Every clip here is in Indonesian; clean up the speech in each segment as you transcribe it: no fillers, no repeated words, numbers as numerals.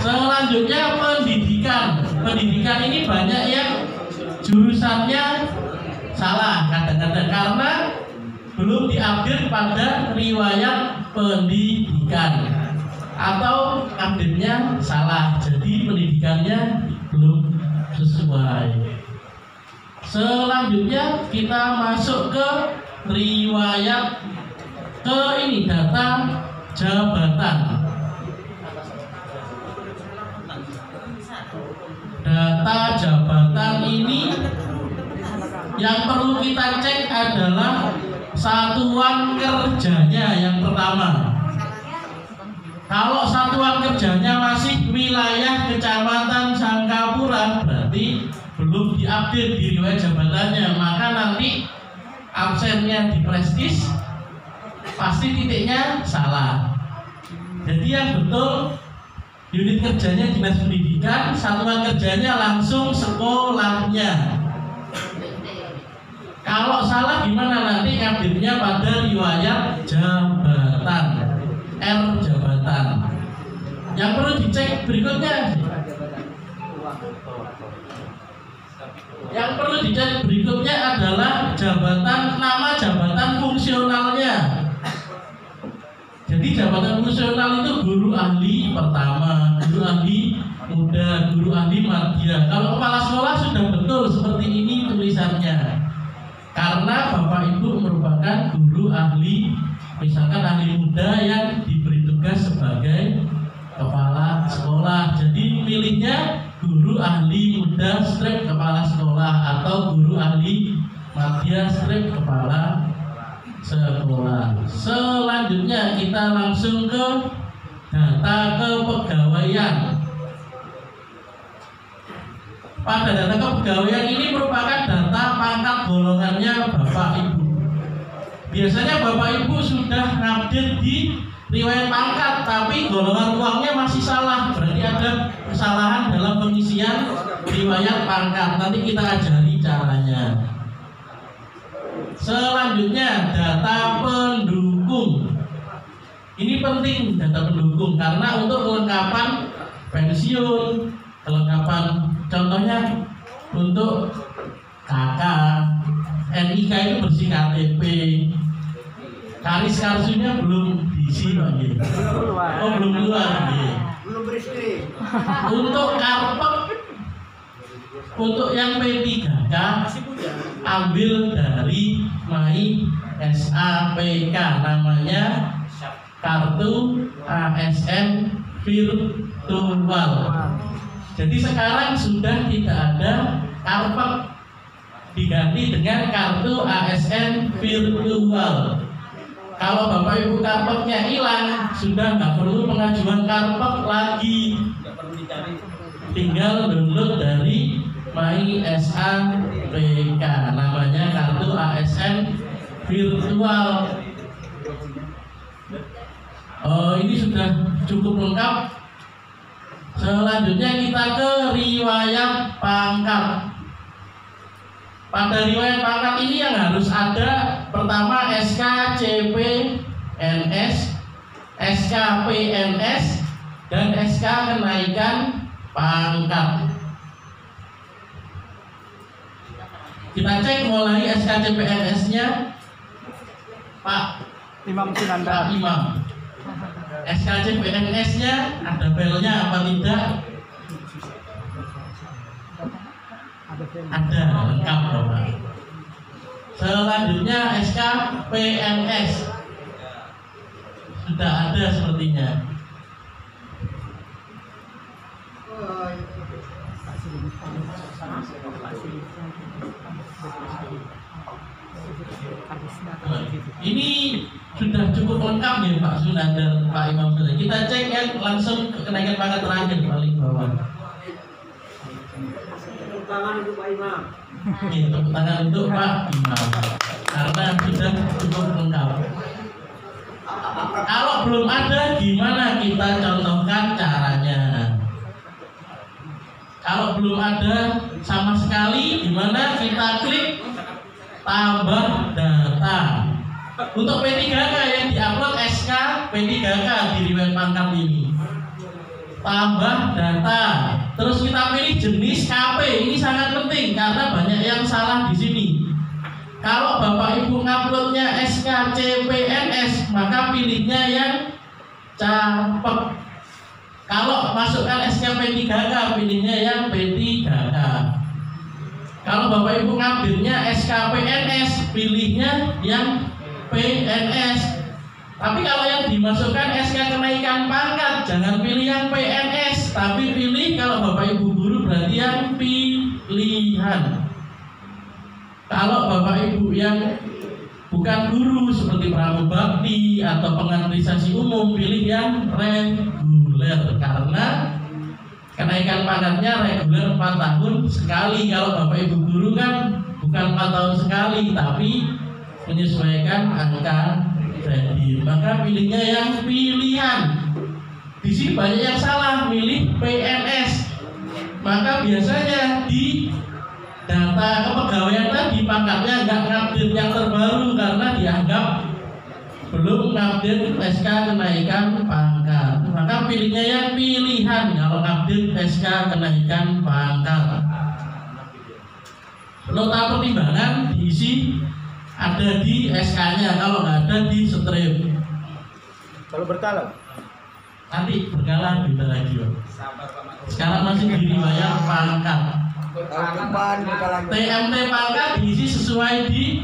Selanjutnya pendidikan. Pendidikan ini banyak yang jurusannya salah kadang-kadang karena belum diupdate pada riwayat pendidikan atau update-nya salah, jadi pendidikannya belum sesuai. Selanjutnya kita masuk ke riwayat ke ini data jabatan. Data jabatan ini yang perlu kita cek adalah satuan kerjanya yang pertama. Kalau satuan kerjanya masih wilayah Kecamatan Sangkapura, berarti belum diupdate di riwayat jabatannya, maka nanti absennya di prestis pasti titiknya salah. Jadi yang betul unit kerjanya dinas pendidikan, satuan kerjanya langsung sekolahnya. Kalau salah gimana nanti update-nya pada riwayat jabatan, R jabatan. Yang perlu dicek berikutnya. Yang perlu dicek berikutnya adalah jabatan, nama jabatan fungsionalnya. Jadi jabatan fungsional itu guru ahli pertama, guru ahli muda, guru ahli madya. Kalau kepala sekolah sudah betul seperti ini tulisannya. Karena Bapak Ibu merupakan guru ahli, misalkan ahli muda yang diberi tugas sebagai kepala sekolah. Jadi pilihnya guru ahli muda strip kepala sekolah atau guru ahli madya strip kepala sekolah. Selanjutnya kita langsung ke data kepegawaian. Pada data kepegawaian ini merupakan data pangkat golongannya Bapak Ibu. Biasanya Bapak Ibu sudah ngupdate di riwayat pangkat, tapi golongan uangnya masih salah. Berarti ada kesalahan dalam pengisian riwayat pangkat. Nanti kita ajari caranya. Selanjutnya data pendukung. Ini penting data pendukung karena untuk kelengkapan pensiun, kelengkapan contohnya untuk KK, NIK itu bersih KTP, karis karsunya belum diisi Pak. Oh belum keluar. Belum beristri. Untuk karpet, untuk yang P3K ambil dari MAI SAPK, namanya kartu ASN virtual. Jadi sekarang sudah tidak ada karpet, diganti dengan kartu ASN virtual. Kalau Bapak Ibu karpetnya hilang, sudah nggak perlu pengajuan karpet lagi, tinggal download dari MAI SAPK, namanya kartu ASN virtual. Oh, ini sudah cukup lengkap. Selanjutnya kita ke riwayat pangkat. Pada riwayat pangkat ini yang harus ada pertama SK CPNS, SK PNS, dan SK kenaikan pangkat. Kita cek mulai SK CPNS-nya Pak Imam Sinanda. Pak Imam. SK CPNS-nya ada filenya apa tidak? Ada, lengkap Bapak. Selanjutnya SK PNS sudah ada sepertinya. Ini sudah cukup lengkap ya Pak Sunan dan Pak Imam sudah. Kita cek yang langsung ke kenaikan pangkat terakhir paling bawah. Tepuk tangan untuk Pak Imam. Iya, tepuk tangan untuk Pak Imam karena sudah cukup lengkap. Kalau belum ada, gimana kita contohkan caranya? Kalau belum ada sama sekali, gimana kita klik tambah data. Untuk P3K yang diupload SK P3K di riwayat pangkat ini. tambah data, terus kita pilih jenis KP. Ini sangat penting karena banyak yang salah di sini. Kalau Bapak Ibu nguploadnya SK CPNS, maka pilihnya yang CAPEK. Kalau masukkan SK P3K, pilihnya yang P3K. Kalau Bapak Ibu ngambilnya SK PNS, pilihnya yang PNS. Tapi kalau yang dimasukkan SK kenaikan pangkat, jangan pilih yang PNS, tapi pilih kalau Bapak Ibu guru berarti yang pilihan. Kalau Bapak Ibu yang bukan guru seperti pramubakti atau pengadministrasi umum, pilih yang reguler karena kenaikan pangkatnya reguler 4 tahun sekali. Kalau Bapak Ibu guru kan bukan 4 tahun sekali, tapi menyesuaikan angka kredit. Maka pilihnya yang pilihan. Di sini banyak yang salah, milih PNS. Maka biasanya di data kepegawaian tadi pangkatnya nggak ngupdate yang terbaru karena dianggap belum ngupdate SK kenaikan pangkat. Maka pilihnya yang pilihan kalau ngupdate SK kenaikan pangkat. Nota pertimbangan diisi ada di SK-nya, kalau nggak ada di strip. Kalau berkala? Nanti berkala beda lagi. Sekarang masih di riwayat pangkat. TMT pangkat diisi sesuai di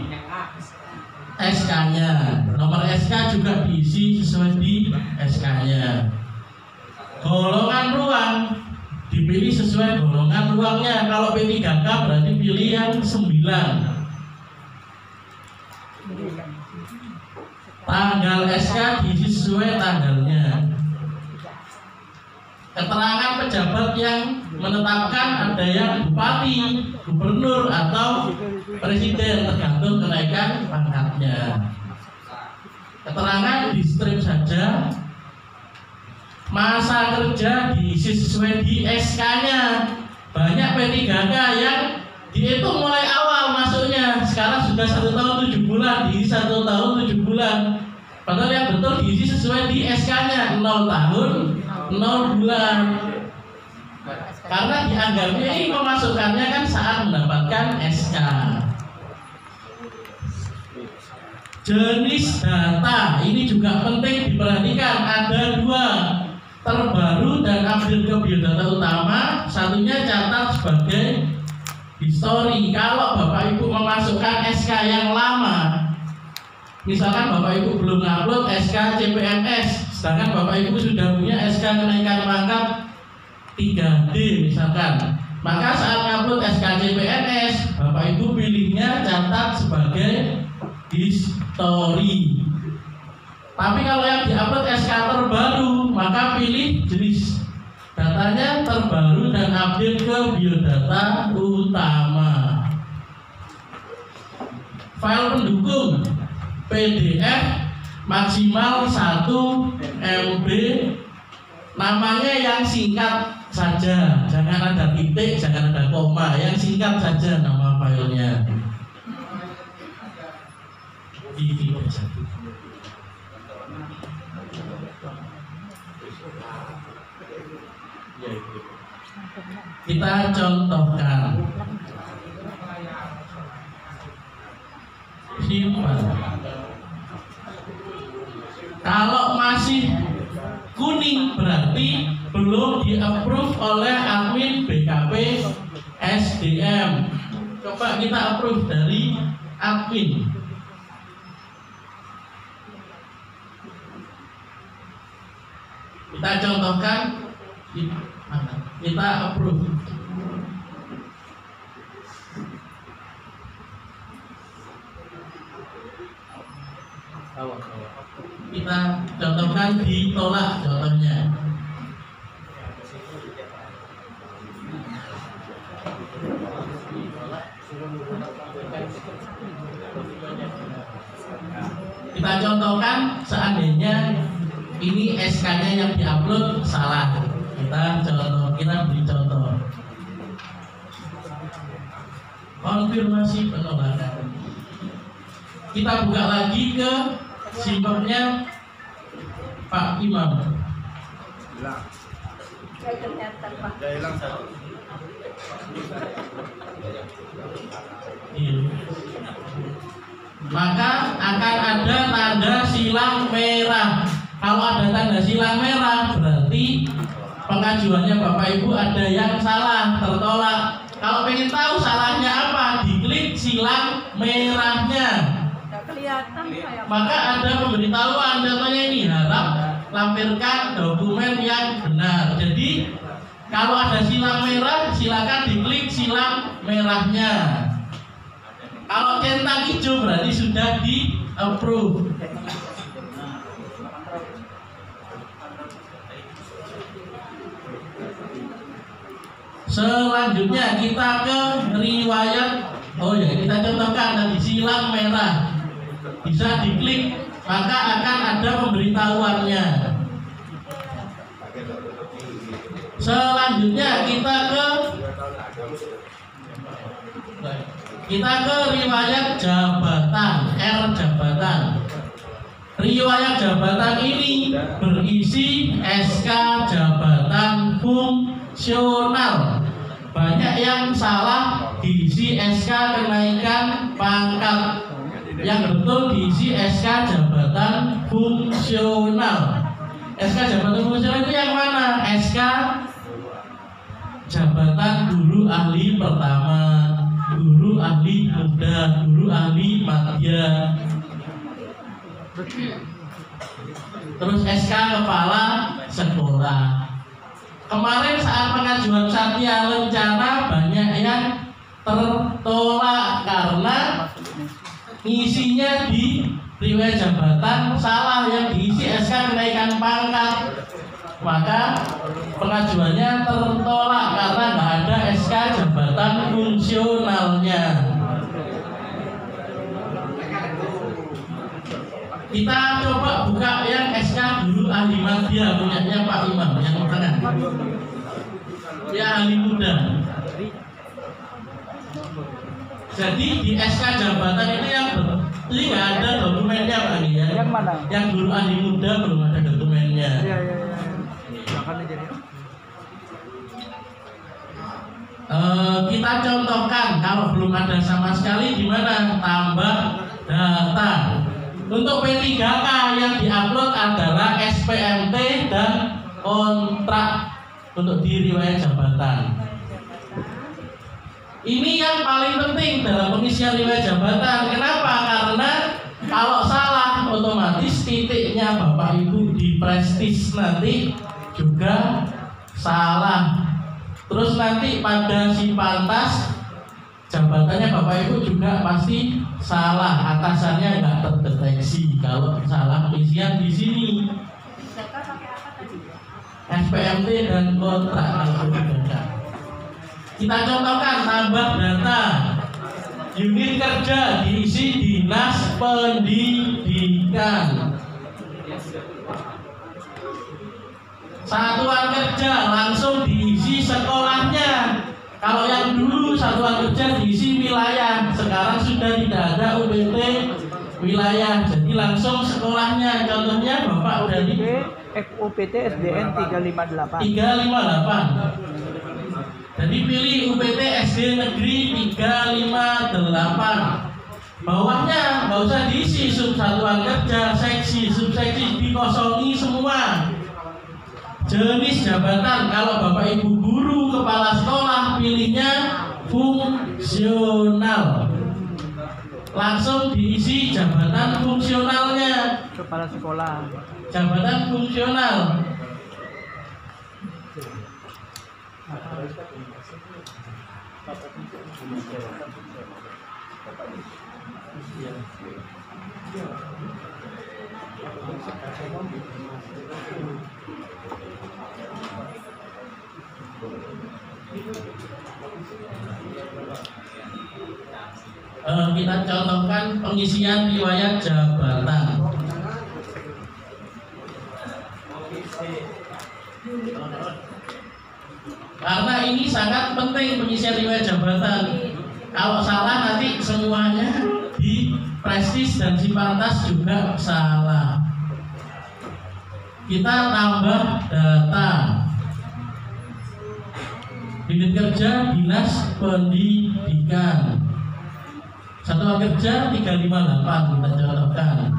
SK-nya. Nomor SK juga diisi sesuai di SK-nya. Golongan ruang dipilih sesuai golongan ruangnya. Kalau P3K berarti pilih yang 9. Tanggal SK diisi sesuai tanggalnya. Keterangan pejabat yang menetapkan ada yang bupati, gubernur atau presiden tergantung kenaikan pangkatnya. Keterangan di strip saja. Masa kerja diisi sesuai di SK-nya. Banyak P3K yang dihitung mulai awal masuknya, sekarang sudah 1 tahun 7 bulan, diisi 1 tahun 7 bulan. Padahal yang betul diisi sesuai di SK-nya 0 tahun 0 bulan. Karena dianggapnya ini pemasukannya kan saat mendapatkan SK. Jenis data ini juga penting diperhatikan. Ada 2, terbaru dan update ke biodata utama. Satunya catat sebagai history. Kalau Bapak Ibu memasukkan SK yang lama, misalkan Bapak Ibu belum upload SK CPNS, sedangkan Bapak Ibu sudah punya SK kenaikan pangkat 3D misalkan, maka saat upload SK CPNS, Bapak Ibu pilihnya catat sebagai history. Tapi kalau yang diupload SK terbaru, maka pilih jenis datanya terbaru dan update ke biodata utama. File pendukung PDF maksimal 1 MB. Namanya yang singkat saja, jangan ada titik, jangan ada koma, yang singkat saja nama filenya. Kita contohkan. Simpan. Kalau masih kuning berarti belum di-approve oleh admin BKP SDM. Coba kita approve dari admin. Kita contohkan, kita approve. Kita contohkan ditolak contohnya. Kita contohkan seandainya ini SK-nya yang diupload salah. Kita beri contoh. Konfirmasi penolakan. Kita buka lagi ke simpelnya Pak Imam. Ya kelihatan Pak. Udah hilang satu. Iya. Maka akan ada tanda silang merah. Kalau ada tanda silang merah berarti pengajuannya Bapak Ibu ada yang salah, tertolak. Kalau pengen tahu salahnya apa, diklik silang merahnya. Nggak kelihatan saya. Maka ada pemberitahuan, contohnya ini, harap lampirkan dokumen yang benar. Jadi kalau ada silang merah, silakan diklik silang merahnya. Kalau centang hijau berarti sudah di approve. Selanjutnya kita ke riwayat. Oh ya, kita contohkan tadi silang merah. Bisa diklik, maka akan ada pemberitahuannya. Selanjutnya kita ke riwayat jabatan, R jabatan. Riwayat jabatan ini berisi SK jabatan fungsional. Banyak yang salah diisi SK kenaikan pangkat. Yang betul diisi SK jabatan fungsional. SK jabatan fungsional itu yang mana? SK jabatan guru ahli pertama, guru ahli muda, guru ahli madya. Terus SK kepala sekolah. Kemarin saat pengajuan satya rencana banyak yang tertolak karena isinya di riwayat jabatan salah, yang diisi SK kenaikan pangkat. Maka pengajuannya tertolak karena nggak ada SK jabatan fungsionalnya. Kita coba buka yang SK guru ahli madya punyanya Pak Imam yang kanan. Ya ahli muda. Jadi di SK jabatan itu yang ini nggak ada dokumennya Pak ya. Yang mana? Yang guru ahli muda belum ada dokumennya. Iya. Makanya jadi. Kita contohkan kalau belum ada sama sekali gimana, tambah data. Untuk P3K yang diupload adalah SPMT dan kontrak untuk di riwayat jabatan. Ini yang paling penting dalam pengisian riwayat jabatan. Kenapa? Karena kalau salah otomatis titiknya Bapak Ibu di prestis nanti juga salah. Terus nanti pada si pantas jabatannya Bapak Ibu juga pasti salah, atasannya nggak terdeteksi kalau salah pengisian di sini. SPMT dan kontrak kalau tidak. Kita contohkan tambah data. Unit kerja diisi dinas pendidikan. Satuan kerja langsung diisi sekolahnya. Kalau yang dulu satuan kerja diisi wilayah, sekarang sudah tidak ada UPT wilayah, jadi langsung sekolahnya. Contohnya Bapak udah di FUPT SDN 358. 358. Jadi pilih UPT SD Negeri 358. Bawahnya nggak usah diisi subsatuan kerja, seksi, subseksi, dikosongi semua. Jenis jabatan, kalau Bapak Ibu guru kepala sekolah pilihnya fungsional. Langsung diisi jabatan fungsionalnya. Kepala sekolah. Jabatan fungsional. Kita contohkan pengisian riwayat jabatan. Karena ini sangat penting pengisian riwayat jabatan. Kalau salah nanti semuanya di prestis dan sipantas juga salah. Kita tambah data. Unit kerja Dinas Pendidikan. Satuan kerja 358 kita contohkan.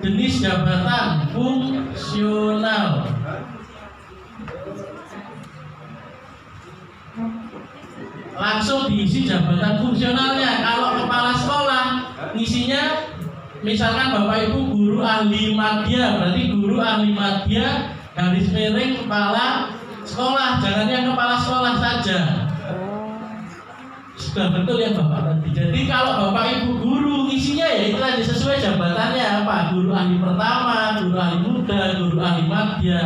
Jenis jabatan fungsional. Langsung diisi jabatan fungsionalnya. Kalau kepala sekolah ngisinya misalkan Bapak Ibu guru ahli madya, berarti guru ahli madya garis miring kepala sekolah, jangan yang kepala sekolah saja. Sudah betul ya Bapak tadi. Jadi kalau Bapak Ibu guru ngisinya ya itu tadi sesuai jabatannya apa? Guru ahli pertama, guru ahli muda, guru ahli madya.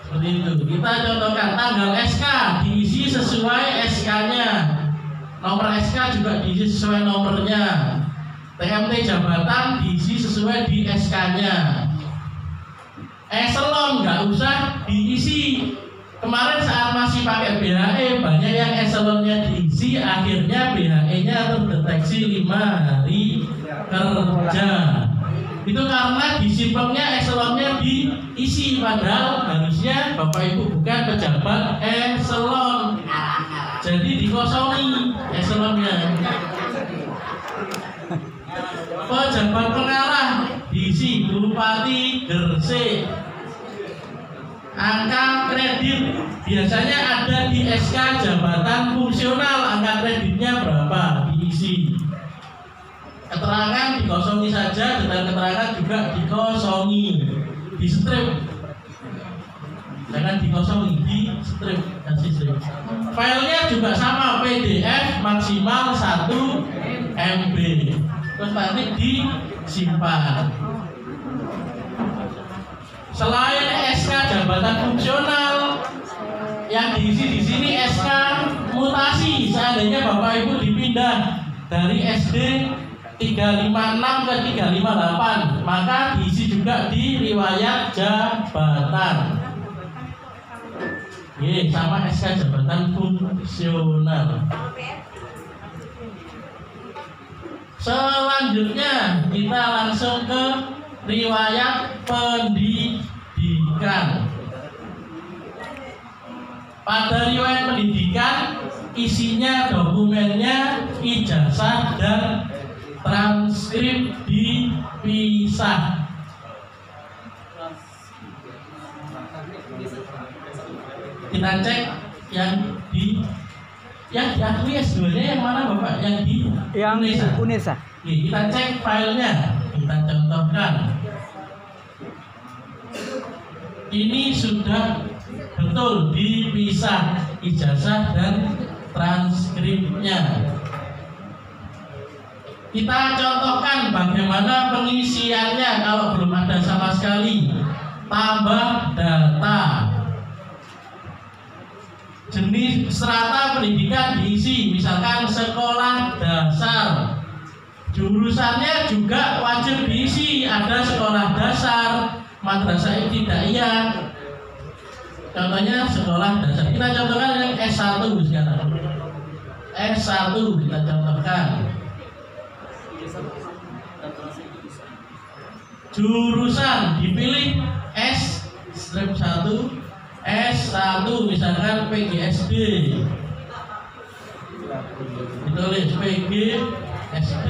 Seperti itu. Kita contohkan tanggal SK diisi sesuai SK-nya. Nomor SK juga diisi sesuai nomornya. TMT jabatan diisi sesuai di SK-nya. Eselon nggak usah diisi. Kemarin saat masih pakai BHE banyak yang eselonnya diisi, akhirnya BHE-nya terdeteksi 5 hari kerja. Itu karena disiplopnya eselonnya diisi, padahal harusnya Bapak Ibu bukan pejabat eselon. Jadi dikosongi eselonnya. Pejabat pengarah diisi Bupati Gresik. Angka kredit biasanya ada di SK jabatan fungsional, angka kreditnya berapa diisi. Keterangan dikosongi saja, detail keterangan juga dikosongi, di strip. Jangan dikosongi, di strip, kasih strip. Filenya juga sama, PDF maksimal 1 MB. Terus nanti disimpan. Selain SK jabatan fungsional, yang diisi di sini SK mutasi. Seandainya Bapak Ibu dipindah dari SD 356 ke 358, maka diisi juga di riwayat jabatan. Sama SK jabatan fungsional. Selanjutnya kita langsung ke riwayat pendidikan. Pada riwayat pendidikan isinya dokumennya ijazah dan transkrip dipisah. Kita cek yang diakui S2-nya yang mana Bapak? Yang di UNESA. Kita cek filenya, kita contohkan. Ini sudah betul dipisah ijazah dan transkripnya. Kita contohkan bagaimana pengisiannya kalau belum ada sama sekali. Tambah data. Jenis strata pendidikan diisi, misalkan sekolah dasar. Jurusannya juga wajib diisi, ada sekolah dasar, madrasah ibtidaiyah. Contohnya sekolah dasar. Kita contohkan yang S1 sekarang. S1 kita contohkan. Jurusan dipilih S-1, S1 misalkan PGSD. Ditulis PGSD.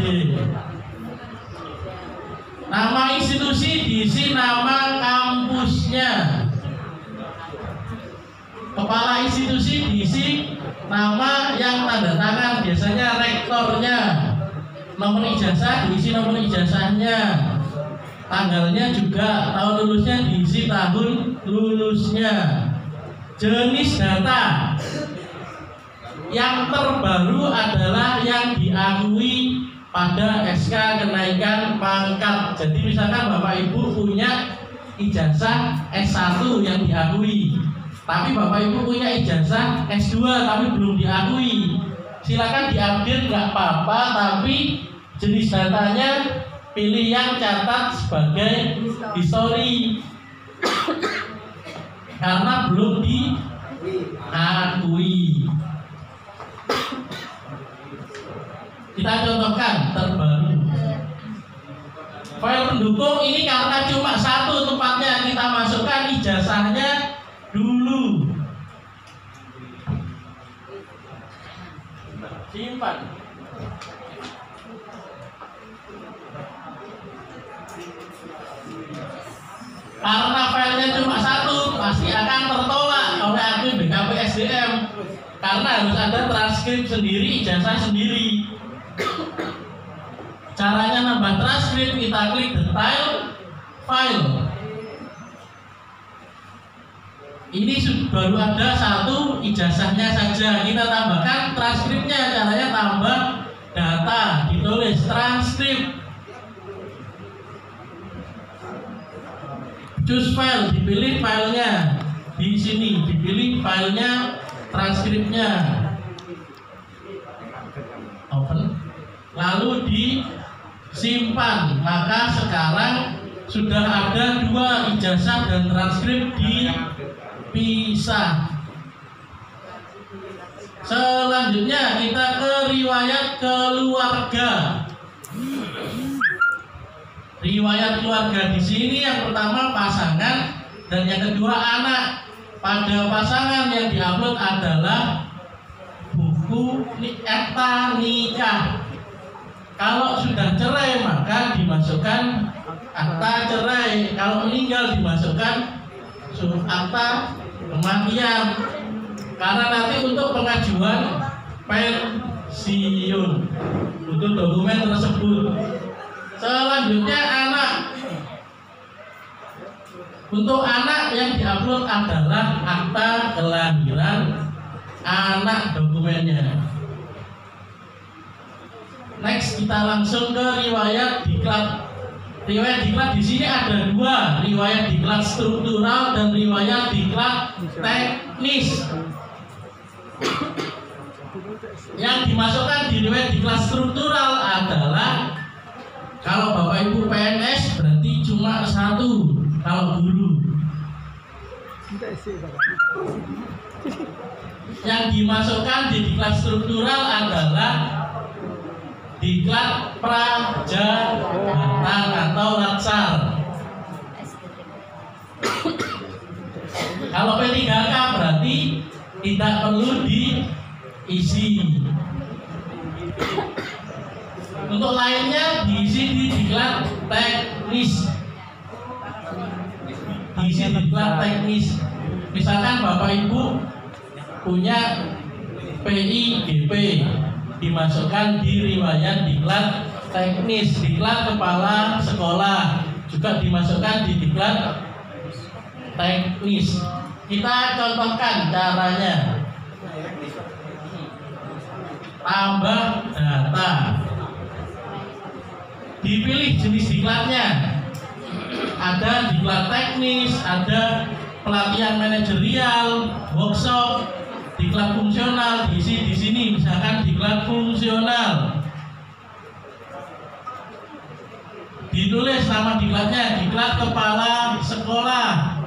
Nama institusi diisi nama kampusnya. Kepala institusi diisi nama yang tanda tangan, biasanya rektornya. Nomor ijazah diisi nomor ijazahnya. Tanggalnya juga, tahun lulusnya diisi tahun lulusnya. Jenis data yang terbaru adalah yang diakui pada SK kenaikan pangkat. Jadi misalkan Bapak Ibu punya ijazah S1 yang diakui, tapi Bapak Ibu punya ijazah S2 tapi belum diakui, silakan diambil, nggak apa-apa, tapi jenis datanya pilih yang catat sebagai history karena belum diakui. Kita contohkan terbaru. File pendukung ini karena cuma satu tempatnya, kita masukkan ijazahnya dulu. Simpan. Karena filenya cuma satu, pasti akan tertolak oleh admin BKP SDM. Karena harus ada transkrip sendiri, ijazah sendiri. Caranya nambah transkrip, kita klik detail file. Ini baru ada satu ijazahnya saja, kita tambahkan transkripnya. Caranya tambah data, ditulis transkrip. Choose file, dipilih filenya. Di sini dipilih filenya, transkripnya. Open. Lalu disimpan. Maka sekarang sudah ada 2 ijazah dan transkrip dipisah. Selanjutnya kita ke riwayat keluarga. Riwayat keluarga di sini yang pertama pasangan dan yang kedua anak. Pada pasangan yang diupload adalah buku akta nikah. Kalau sudah cerai maka dimasukkan akta cerai. Kalau meninggal dimasukkan surat akta kematian. Karena nanti untuk pengajuan pensiun untuk dokumen tersebut. Selanjutnya anak. Untuk anak yang diupload adalah akta kelahiran anak dokumennya. Next kita langsung ke riwayat diklat. Riwayat diklat di sini ada 2, riwayat diklat struktural dan riwayat diklat teknis. Yang dimasukkan di riwayat diklat struktural adalah kalau Bapak Ibu PNS berarti cuma 1 kalau guru. Yang dimasukkan di diklat struktural adalah diklat prajabatan atau latsar. Kalau P3K berarti tidak perlu diisi. Untuk lainnya diisi di diklat teknis. Diisi di diklat teknis. Misalkan Bapak Ibu punya PIGP, dimasukkan di riwayat diklat teknis. Diklat kepala sekolah juga dimasukkan di diklat teknis. Kita contohkan caranya. Tambah data. Dipilih jenis diklatnya. Ada diklat teknis, ada pelatihan manajerial, workshop, diklat fungsional. Diisi di sini misalkan diklat fungsional. Ditulis nama diklatnya, diklat kepala sekolah.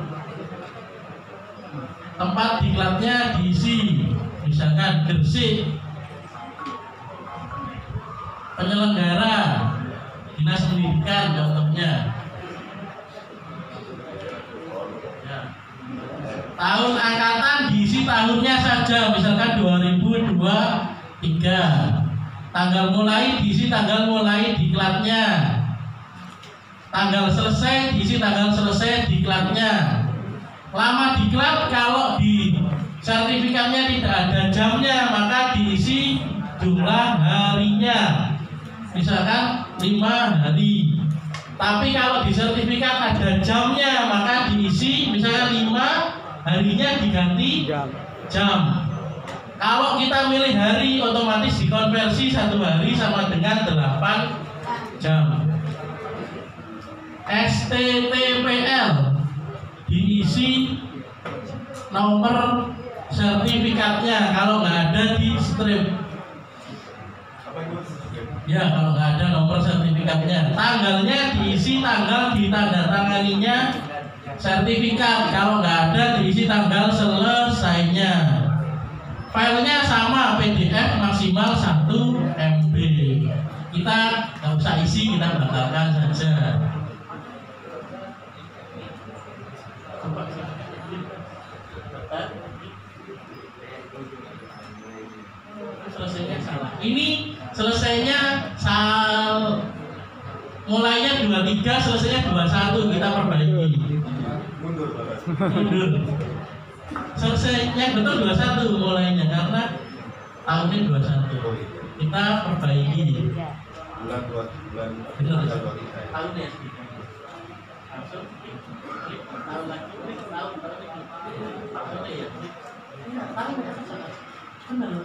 Tempat diklatnya diisi, misalkan Gresik. Penyelenggara Dinas Pendidikan contohnya. Ya. Tahun angkatan diisi tahunnya saja, misalkan 2023. Tanggal mulai diisi tanggal mulai diklatnya. Tanggal selesai diisi tanggal selesai diklatnya. Lama diklat kalau di sertifikatnya tidak ada jamnya maka diisi jumlah harinya. Misalkan 5 hari. Tapi kalau di sertifikat ada jamnya maka diisi misalkan 5 harinya diganti jam. Kalau kita milih hari otomatis dikonversi 1 hari sama dengan 8 jam. STTPL diisi nomor sertifikatnya kalau nggak ada di strip. Ya kalau nggak ada nomor sertifikatnya. Tanggalnya diisi tanggal ditandatanganinya sertifikat. Kalau nggak ada diisi tanggal selesainya. Filenya sama PDF maksimal 1 MB. kita nggak usah isi, kita batalkan saja. Selesainya salah. Ini selesainya mulainya 23, selesainya 21, kita perbaiki. Mundur. Selesainya betul 21 mulainya karena tahunnya 21. Kita perbaiki. Bulan Benar. tahunnya. Tahunnya. Langsung tahun lagi, tahunnya ya. Tahunnya salah. Benar.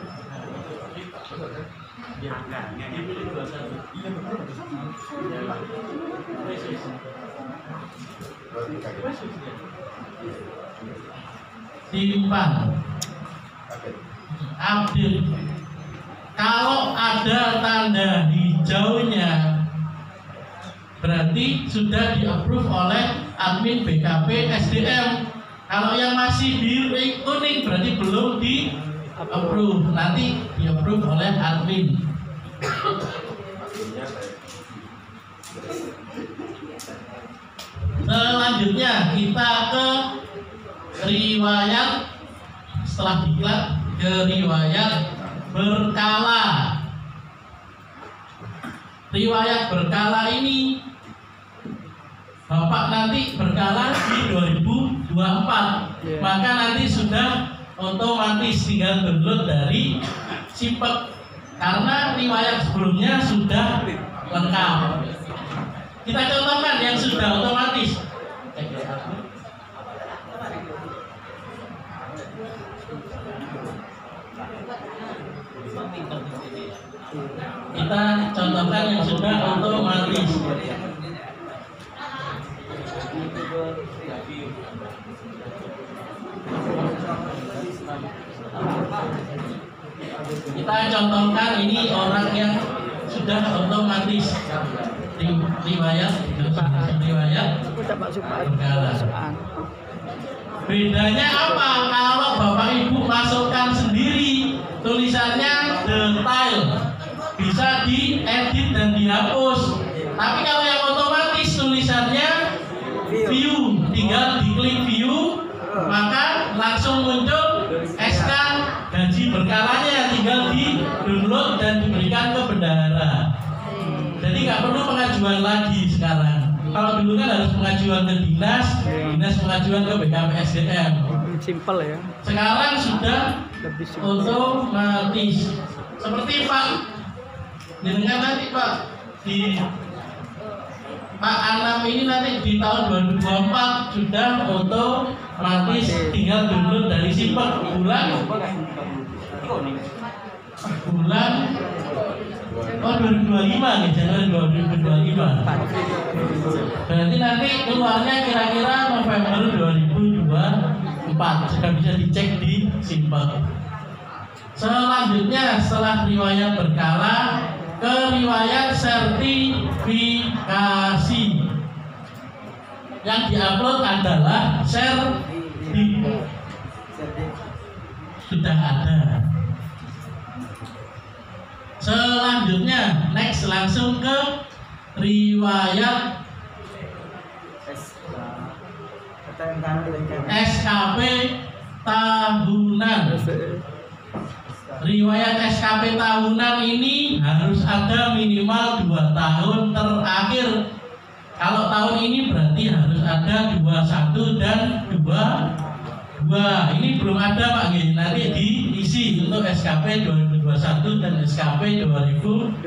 Ya, dia pilih 21. Iya betul. Simpan, update. Kalau ada tanda hijaunya, berarti sudah di-approve oleh admin BKP SDM. Kalau yang masih di kuning berarti belum di-approve. Nanti di-approve oleh admin. Selanjutnya kita ke riwayat, setelah diklat ke riwayat berkala. Riwayat berkala ini Bapak nanti berkala di 2024, maka nanti sudah otomatis tinggal download dari Simpek karena riwayat sebelumnya sudah lengkap. Kita contohkan yang sudah otomatis. Kita contohkan yang sudah otomatis. Kita contohkan ini orang yang sudah otomatis riwayat berkala. Bedanya apa? Kalau Bapak Ibu masukkan sendiri tulisannya detail, bisa diedit dan dihapus. Tapi kalau yang otomatis tulisannya view, tinggal diklik view, maka langsung muncul SK gaji berkalanya, tinggal di download dan diberikan ke bendahara. Jadi nggak perlu pengajuan lagi sekarang. Kalau dulu kan harus pengajuan ke dinas pengajuan ke BKP SDM. Simple ya. Sekarang sudah Lebih simple. otomatis. Seperti Pak, dengan nanti Pak di Pak Anam ini nanti di tahun 2024 sudah otomatis, tinggal download dari Simpek bulan 2025 nih, Januari 2025. Berarti nanti keluarnya kira-kira November 2024, sudah bisa dicek di Simpek. Selanjutnya setelah riwayat berkala ke riwayat sertifikasi. Yang diupload adalah sertifikat. Sudah ada. Selanjutnya next langsung ke riwayat SKP tahunan. Riwayat SKP tahunan ini harus ada minimal 2 tahun terakhir. Kalau tahun ini berarti harus ada 21 dan 22. Ini belum ada Pak G. Nanti diisi untuk SKP 2021 dan SKP 2022.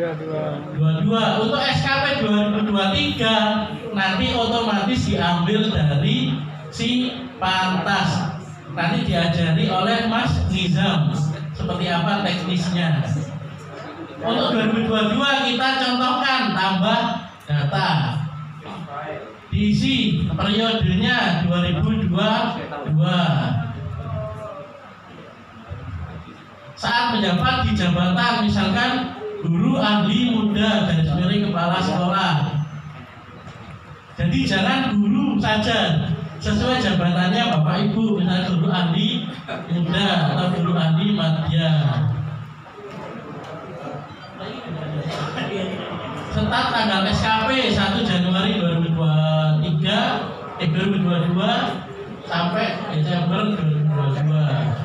Untuk SKP 2023 nanti otomatis diambil dari si Pantas. Nanti diajari oleh Mas Nizam seperti apa teknisnya. Untuk 2022 kita contohkan tambah data. Diisi periodenya 2022. Saat menjabat di jabatan misalkan guru ahli muda garis miring kepala sekolah. Jadi jangan guru saja, sesuai jabatannya Bapak Ibu, misalnya guru ahli muda atau guru ahli madya. tercatat tanggal SKP 1 Januari 2022 sampai Desember 2022.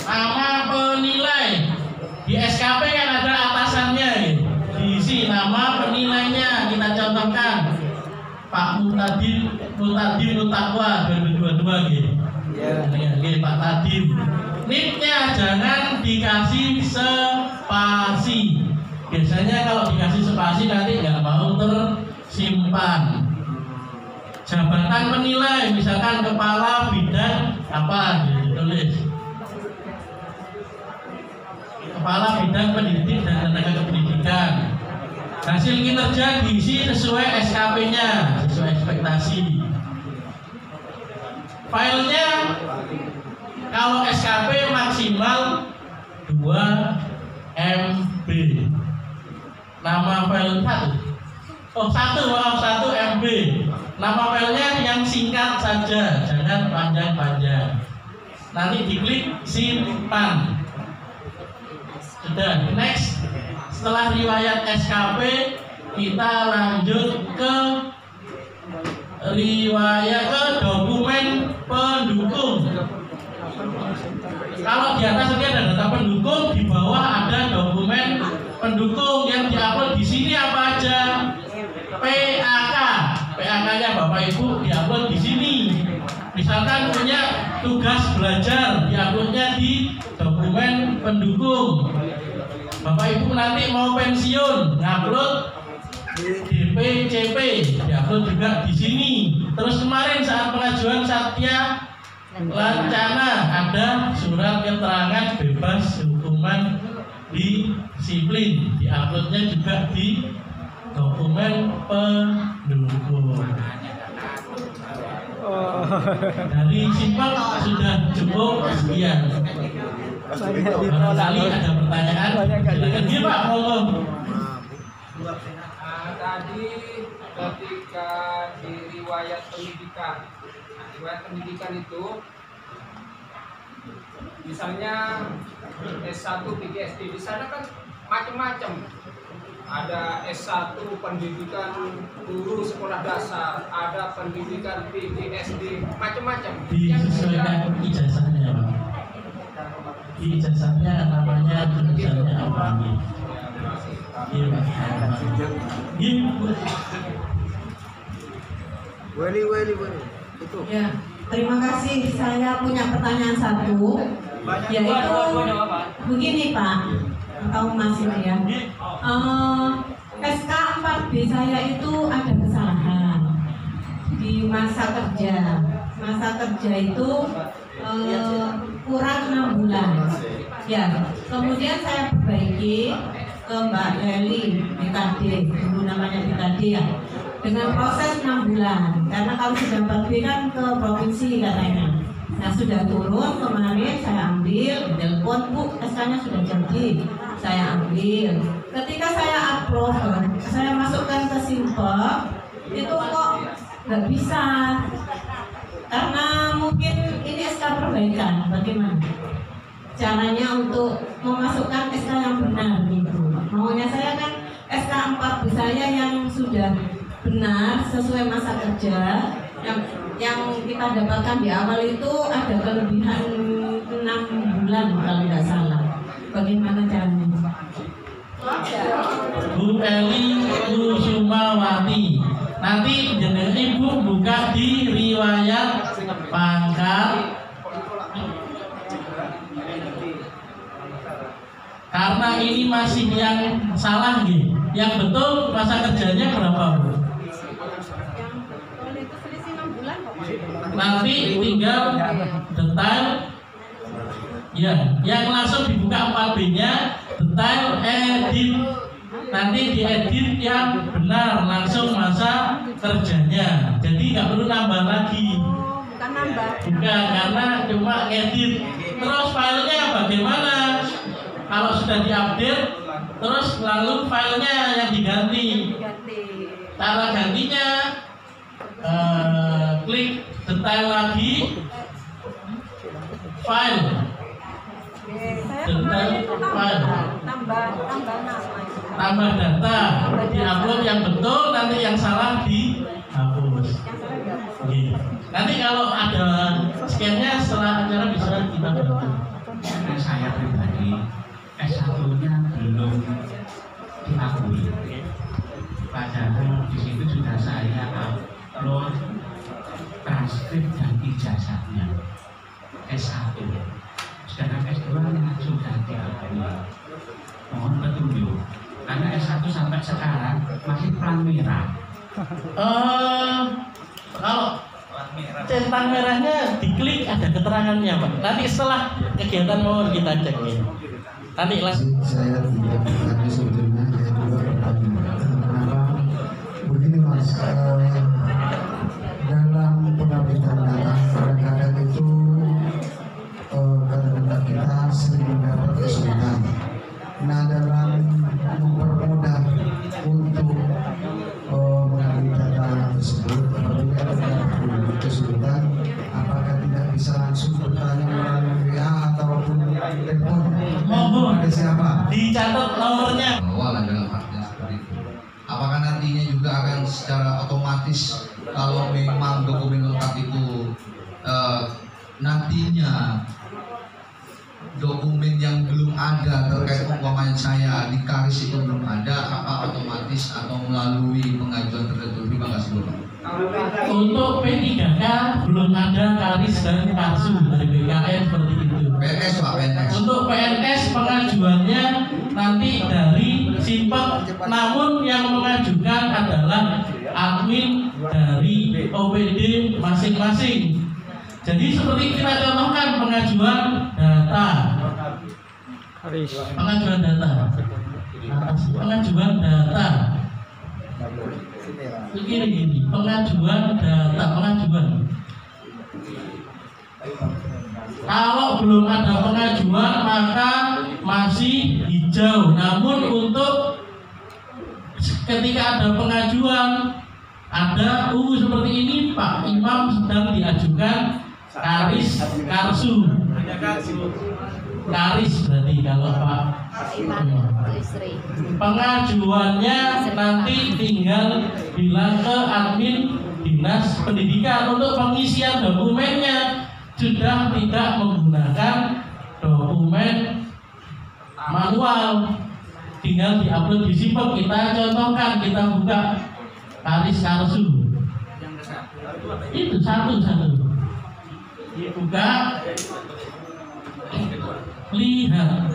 Nama penilai di SKP kan ada atasannya gitu. Diisi nama penilainya, kita contohkan Pak Mutadim Mutakwa 2022 gitu. Pak Tadim. NIP-nya jangan dikasih spasi. Biasanya kalau dikasih spasi nanti nggak mau tersimpan. Jabatan penilai, misalkan kepala bidang apa gitu, tulis. Kepala bidang pendidik dan tenaga kependidikan. Hasil kinerja diisi sesuai SKP-nya, sesuai ekspektasi. Filenya kalau SKP maksimal 2 MB. Nama file 1 MB. Nama filenya yang singkat saja, jangan panjang-panjang. Nanti diklik simpan. Sudah, next. Setelah riwayat SKP, kita lanjut ke riwayat ke dokumen pendukung. Kalau di atas tadi ada data pendukung, di bawah ada dokumen pendukung yang diupload di sini apa aja? PAK. PAK-nya Bapak Ibu diupload di sini. Misalkan punya tugas belajar, diuploadnya di dokumen pendukung. Bapak Ibu nanti mau pensiun, ngupload DPCP, diupload juga di sini. Terus kemarin saat pengajuan Satya Lancana ada surat keterangan bebas hukuman disiplin, diuploadnya juga di dokumen pendukung. Dari simpel sudah cukup sekian. Barangkali ada pertanyaan, silakan. Iya Pak, ngomong. Tadi ketika di riwayat pendidikan itu misalnya S1 PGSD, di sana kan macam-macam. Ada S1 pendidikan guru sekolah dasar, ada pendidikan PGSD, macam-macam. Disesuaikan ijazahnya Pak. Di ijazahnya namanya tulisannya apa? Iya Pak. Weli. Itu. Ya, terima kasih. Saya punya pertanyaan satu, yaitu begini Pak, atau Mas ini ya. SK 4B saya itu ada kesalahan di masa kerja. Masa kerja itu kurang 6 bulan. Ya, kemudian saya perbaiki ke Mbak Leli BKD, dulu namanya BKD ya, dengan proses 6 bulan. Karena kalau sudah 4B kan ke provinsi katanya. Nah sudah turun kemarin saya ambil, telepon Bu, SK-nya sudah jadi, saya ambil. Ketika saya upload, saya masukkan ke Simpel, itu kok nggak bisa. Karena mungkin ini SK perbaikan, bagaimana caranya untuk memasukkan SK yang benar gitu. Maunya saya kan SK 4B saya yang sudah benar sesuai masa kerja, yang kita dapatkan di awal itu ada kelebihan 6 bulan kalau nggak salah. Bagaimana caranya? Bu Eli Kusumawati, nanti jeneng Ibu buka di riwayat pangkat. Karena ini masih yang salah nih. Yang betul masa kerjanya berapa Bu? Nanti tinggal detail ya, yang langsung dibuka 4B-nya detail edit, nanti diedit yang benar langsung masa kerjanya, jadi nggak perlu nambah lagi. Bukan nambah. Bukan, karena cuma edit. Terus filenya bagaimana kalau sudah diupdate, terus lalu filenya yang diganti. Cara gantinya klik detail lagi, file, detail file, tambah data, diupload yang betul, nanti yang salah dihapus. Nanti kalau ada scan-nya setelah acara bisa kita bantu. Saya pribadi S1-nya belum diakui. Padahal di situ sudah saya upload transkrip dan ijazahnya S1. Sedangkan S2-nya sudah diakui. Mohon petunjuk. Karena S1 sampai sekarang masih pelang merah. Kalau centang merahnya diklik ada keterangannya, Pak. Nanti setelah kegiatan mau kita cek ya. Nanti langsung. Saya tidak bertanya sebetulnya, saya juga bertanya kenapa begini Mas, dalam pengambilan data kadang-kadang itu kadang-kadang kita sering mendapat kesulitan. Nah, dalam mempermudah untuk mengambil data tersebut, apabila ada kesulitan, apakah tidak bisa langsung bertanya melalui WA ataupun telepon? Monggo. Ada siapa? Dicatat nomornya. Awal dalam artinya seperti itu. Apakah nantinya juga akan secara otomatis kalau memang dokumen lengkap itu nantinya dokumen yang belum ada terkait umpamanya saya di KARIS itu belum ada, apa otomatis atau melalui pengajuan tertentu? Terima kasih Bapak. Untuk P3K belum ada KARIS dan KARSU dari BKN seperti itu. PNS Pak, PNS. Untuk PNS pengajuannya nanti dari Simpek, namun yang mengajukan adalah admin dari OPD masing-masing. Jadi seperti kita contohkan pengajuan data, pengajuan data, Begini, pengajuan data, Kalau belum ada pengajuan maka masih hijau. Namun untuk ketika ada pengajuan, ada ungu seperti ini, Pak Imam sedang diajukan KARIS, KARSU. KARIS berarti kalau Pak pengajuannya nanti tinggal bilang ke admin Dinas Pendidikan. Untuk pengisian dokumennya sudah tidak menggunakan dokumen manual, tinggal diupload di Simpek. Kita contohkan, kita buka KARIS KARSU itu satu-satu dibuka, lihat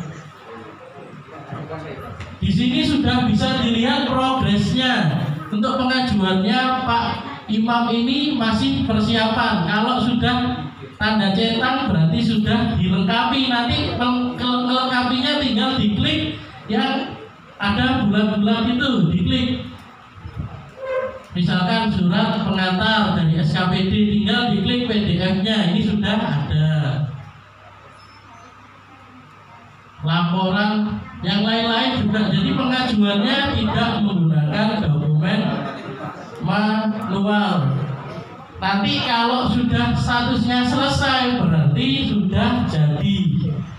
di sini sudah bisa dilihat progresnya. Untuk pengajuannya Pak Imam ini masih persiapan. Kalau sudah tanda centang berarti sudah dilengkapi. Nanti melengkapinya tinggal diklik yang ada bulat-bulat itu, diklik. Misalkan surat pengantar dari SKPD, tinggal diklik PDF-nya, ini sudah ada. Laporan yang lain-lain juga. Jadi pengajuannya tidak menggunakan dokumen manual. Nanti kalau sudah statusnya selesai berarti sudah jadi.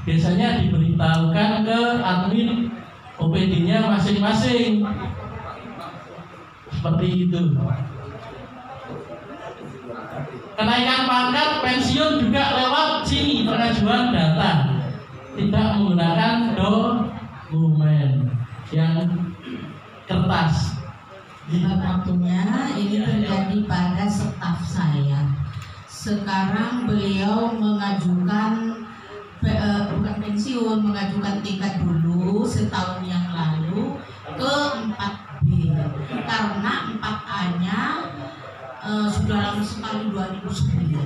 Biasanya diberitahukan ke admin OPD-nya masing-masing. Seperti itu. Kenaikan pangkat, pensiun juga lewat sini, pengajuan data. Tidak menggunakan dokumen yang kertas. Waktunya ini terjadi pada staf saya. Sekarang beliau mengajukan bukan pensiun, mengajukan tingkat dulu setahun yang lalu ke 4B karena 4A-nya sudah lama sekali 2009.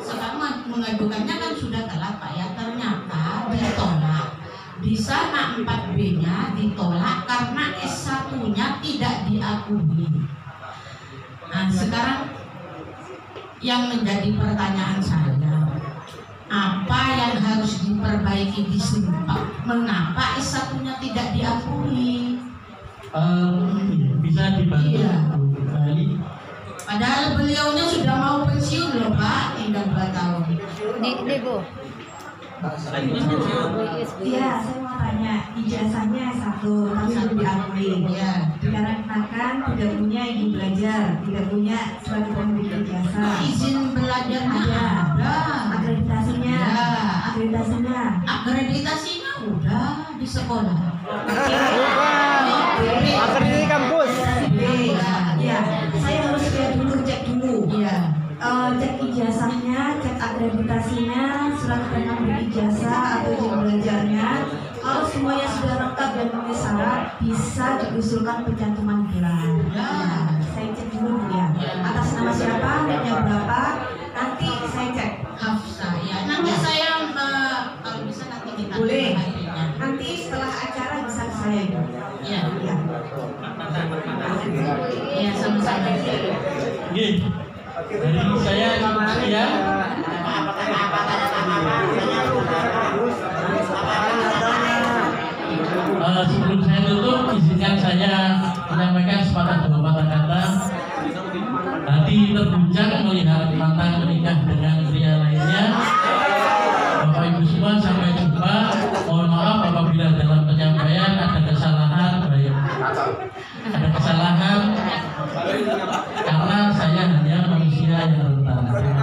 Sekarang mengajukannya kan sudah telat Pak ya, ternyata ditolak. Di sana 4B-nya ditolak karena S1-nya tidak diakui. Nah, sekarang yang menjadi pertanyaan saya, apa yang harus diperbaiki di Sumpah? Mengapa S1-nya tidak diakui? Bisa dibantu Iya. Bu Ali. Padahal beliaunya sudah mau pensiun loh Pak, tinggal 2 tahun. Ini Bu. Iya, saya mau tanya, ijazahnya S1 tapi belum diakui. Ya. Dikarenakan tidak punya izin belajar, tidak punya surat pemberi ijazah. Izin belajar Ada, akreditasinya, Ya. akreditasinya. Akreditasinya udah di sekolah. Akreditasi kampus. Iya, saya harus lihat dulu, cek dulu. Iya. Cek ijazahnya, cek akreditasinya, surat pemberi ijazah atau izin belajarnya. Kalau semuanya sudah lengkap dan memenuhi syarat, bisa diusulkan pencantuman gelar. Ya. Saya cek dulu ya. Atas nama siapa, nomornya berapa, nanti saya cek. Hafsa ya. Nanti saya kalau bisa nanti kita Boleh. menghadirinya. Nanti setelah acara bisa ke saya. Iya. Ya. Iya sama-sama. Oke. Dari saya cukup sekian. Sebelum saya tutup, izinkan saya menyampaikan sepatah dua patah kata. Hati terguncang melihat mantan menikah dengan pria lainnya. Bapak Ibu semua, sampai jumpa. Mohon maaf apabila dalam penyampaian ada kesalahan, karena saya hanya manusia yang rentan.